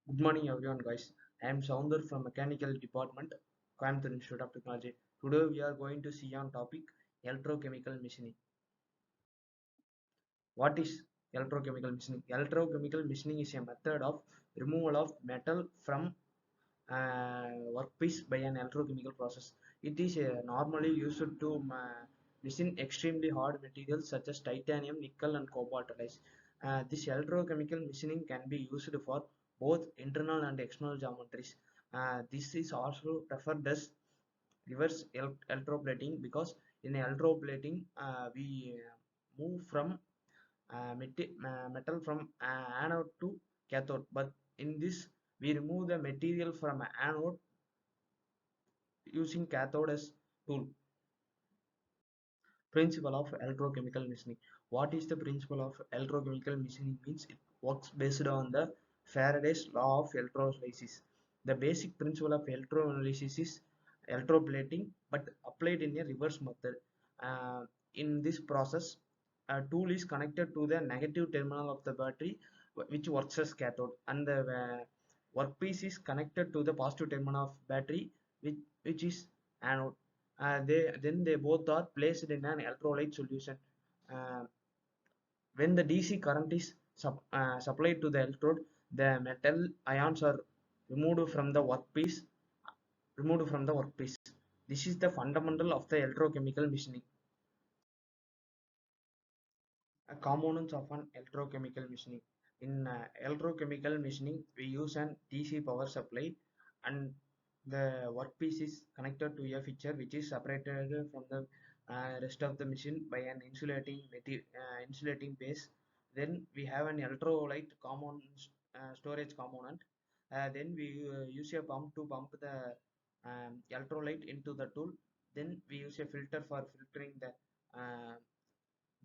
Good morning everyone guys. I am Sounder from Mechanical Department, Coimbatore Institute of Technology. Today we are going to see on topic electrochemical machining. What is electrochemical machining? Electrochemical machining is a method of removal of metal from workpiece by an electrochemical process. It is normally used to machine extremely hard materials such as titanium, nickel and cobalt alloys. This electrochemical machining can be used for both internal and external geometries. This is also referred as reverse electroplating because in electroplating we move from metal from anode to cathode, but in this we remove the material from anode using cathode as tool. Principle of electrochemical machining. What is the principle of electrochemical machining? Means it works based on the Faraday's law of electrolysis. The basic principle of electrolysis is electroplating but applied in a reverse method. In this process, a tool is connected to the negative terminal of the battery, which works as cathode, and the workpiece is connected to the positive terminal of battery, which is anode. They both are placed in an electrolyte solution. Uh, when the DC current is supplied to the electrode, the metal ions are removed from the workpiece. Removed from the workpiece. This is the fundamental of the electrochemical machining. Components of an electrochemical machining. In electrochemical machining, we use an DC power supply, and the workpiece is connected to a fixture which is separated from the rest of the machine by an insulating base. Then we have an electrolyte storage component. Then we use a pump to pump the electrolyte into the tool. Then we use a filter for filtering the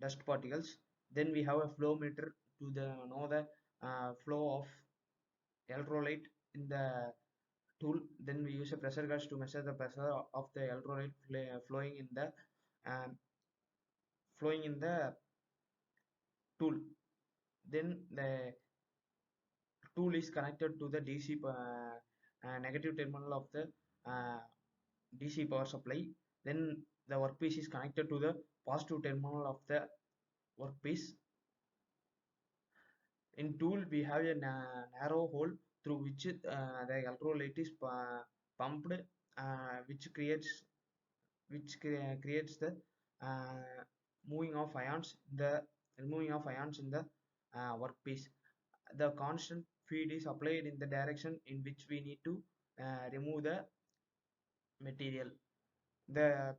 dust particles. Then we have a flow meter to know the flow of electrolyte in the tool. Then we use a pressure gauge to measure the pressure of the electrolyte flowing in the um, tool. Then the tool is connected to the DC negative terminal of the uh, DC power supply. Then the workpiece is connected to the positive terminal of the workpiece. In tool, we have a narrow hole through which the electrolyte is pumped, which creates the uh, moving of ions in the workpiece. The constant feed is applied in the direction in which we need to remove the material. The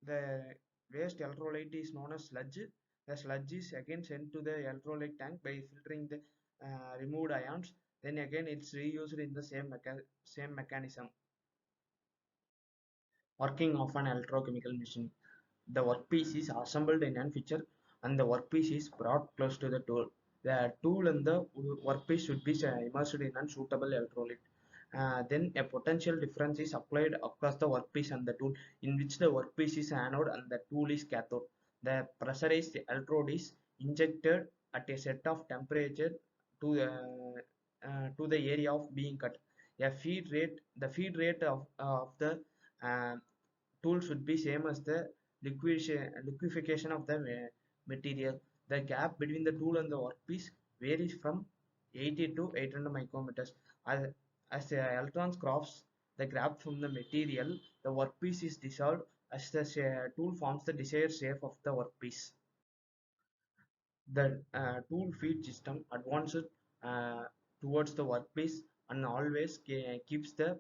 the waste electrolyte is known as sludge. The sludge is again sent to the electrolyte tank by filtering the removed ions. Then again it's reused in the same mechanism. Working of an electrochemical machine. The workpiece is assembled in an fixture and the workpiece is brought close to the tool. The tool and the workpiece should be immersed in a suitable electrolyte. Then a potential difference is applied across the workpiece and the tool, in which the workpiece is anode and the tool is cathode. The pressurized electrode is injected at a set of temperature to the area of being cut. The feed rate of the uh, tool should be same as the liquefaction of the material. The gap between the tool and the workpiece varies from 80 to 800 micrometers. As, as the electrons cross the gap from the material, the workpiece is dissolved as the tool forms the desired shape of the workpiece. The tool feed system advances uh, towards the workpiece and always keeps the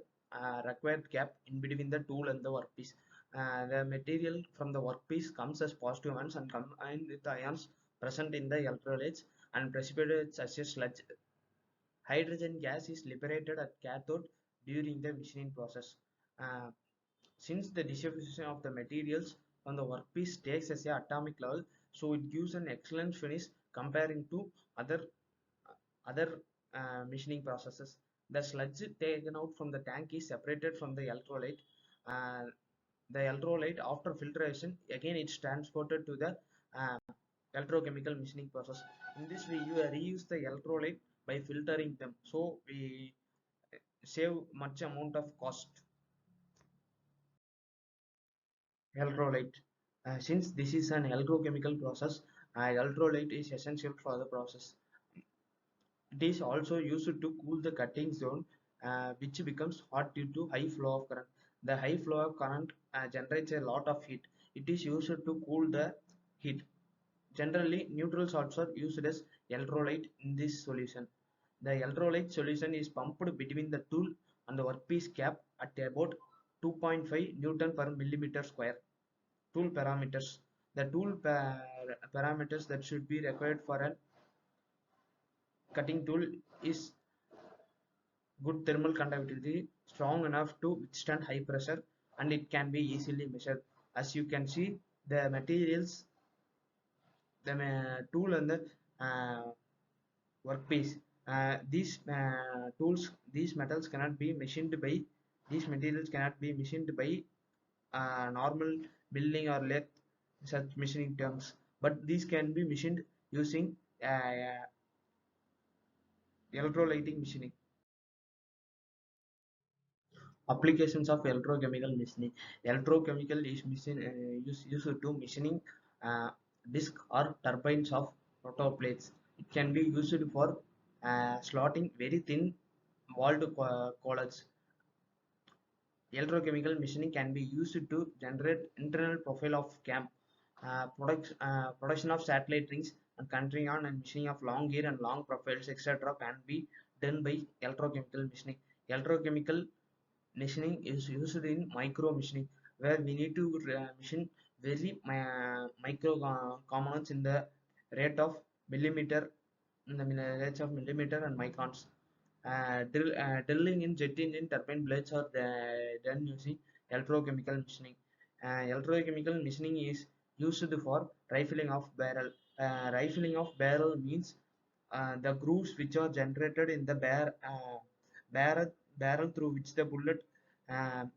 required gap in between the tool and the workpiece. The material from the workpiece comes as positive ions and combined with the ions present in the electrolytes and precipitates as a sludge. Hydrogen gas is liberated at cathode during the machining process. Uh, since the distribution of the materials on the workpiece takes as a atomic level, so it gives an excellent finish comparing to other machining processes. The sludge taken out from the tank is separated from the electrolyte. Uh, the electrolyte, after filtration, again it's transported to the uh, electrochemical machining process. In this way, you reuse the electrolyte by filtering them, so we save much amount of cost. Electrolyte. Since this is an electrochemical process, electrolyte is essential for the process. It is also used to cool the cutting zone, which becomes hot due to high flow of current. The high flow of current generates a lot of heat. It is used to cool the heat. Generally, neutral salts are used as electrolyte in this solution. The electrolyte solution is pumped between the tool and the workpiece cap at about 2.5 Newton per millimeter square. Tool parameters. The tool parameters that should be required for a cutting tool is good thermal conductivity, strong enough to withstand high pressure, and it can be easily measured. As you can see, the materials, the tool and the workpiece. These metals cannot be machined by, these materials cannot be machined by normal milling or lathe such machining terms, but these can be machined using electrolytic machining. Applications of electrochemical machining. Electrochemical is used to machining uh, disc or turbines of rotor plates. It can be used for slotting very thin walled collets. Electrochemical machining can be used to generate internal profile of cam, production of satellite rings, and contouring on and machining of long gear and long profiles, etc. can be done by electrochemical machining. Electrochemical machining is used in micro machining, where we need to machine very micro components in the rate of millimeter, in the rates of millimeter and microns. Drilling in jet engine turbine blades are done using electrochemical machining. Electrochemical machining is used for rifling of barrel. Rifling of barrel means the grooves which are generated in the barrel through which the bullet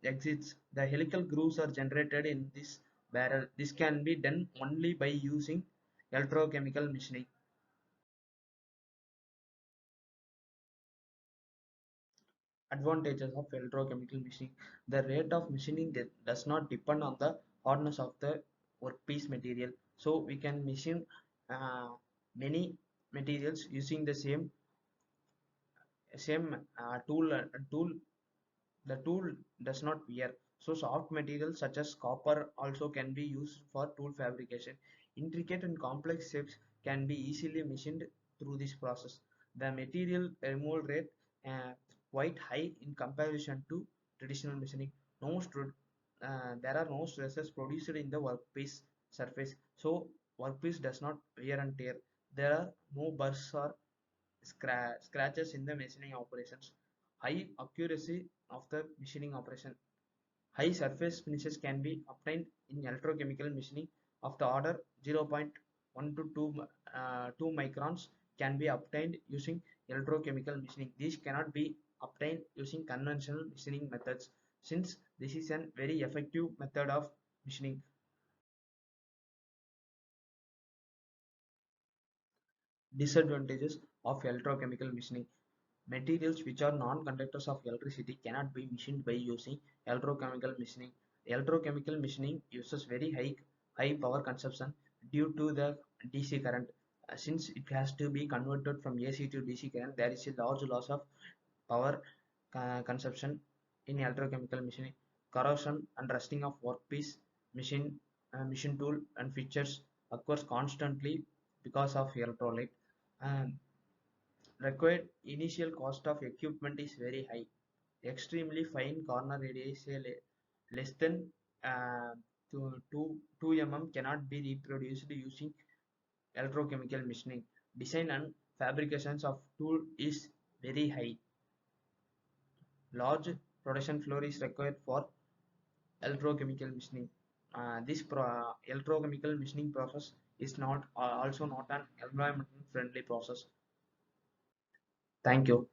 exits. The helical grooves are generated in this barrel. This can be done only by using electrochemical machining. Advantages of electrochemical machining. The rate of machining does not depend on the hardness of the workpiece material. So we can machine uh, many materials using the same tool. The tool does not wear. So soft materials such as copper also can be used for tool fabrication. Intricate and complex shapes can be easily machined through this process. The material removal rate uh, quite high in comparison to traditional machining. There are no stresses produced in the workpiece surface, so workpiece does not wear and tear. There are no bursts or scratches in the machining operations. High accuracy of the machining operation. High surface finishes can be obtained in electrochemical machining of the order 0.1 to 2 microns can be obtained using electrochemical machining. These cannot be obtained using conventional machining methods, since this is a very effective method of machining. Disadvantages of electrochemical machining. Materials which are non-conductors of electricity cannot be machined by using electrochemical machining. Electrochemical machining uses very high power consumption due to the DC current. Since it has to be converted from AC to DC current, there is a large loss of power consumption in electrochemical machining. Corrosion and rusting of workpiece, machine tool, and fixtures occurs constantly because of electrolyte. Um, Required initial cost of equipment is very high. Extremely fine corner radius less than uh, 2 mm cannot be reproduced using electrochemical machining. Design and fabrications of tool is very high. Large production floor is required for electrochemical machining. This electrochemical machining process is not also not an environmental friendly process. Thank you.